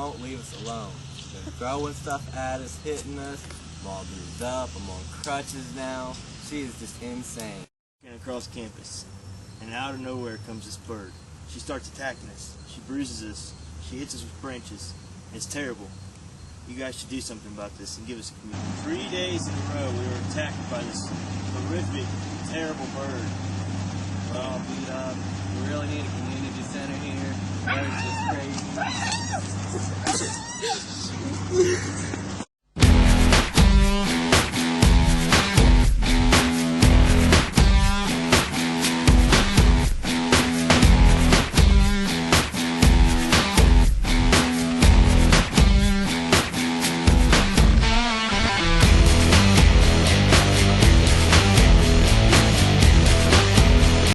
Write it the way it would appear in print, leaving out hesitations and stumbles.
won't leave us alone. She's been throwing stuff at us, hitting us. I'm all bruised up. I'm on crutches now. She is just insane. And across campus, and out of nowhere comes this bird. She starts attacking us. She bruises us. She hits us with branches. It's terrible. You guys should do something about this and give us a community. 3 days in a row we were attacked by this horrific, terrible bird. We're all beat up. We really need a community center here. Bird's just crazy.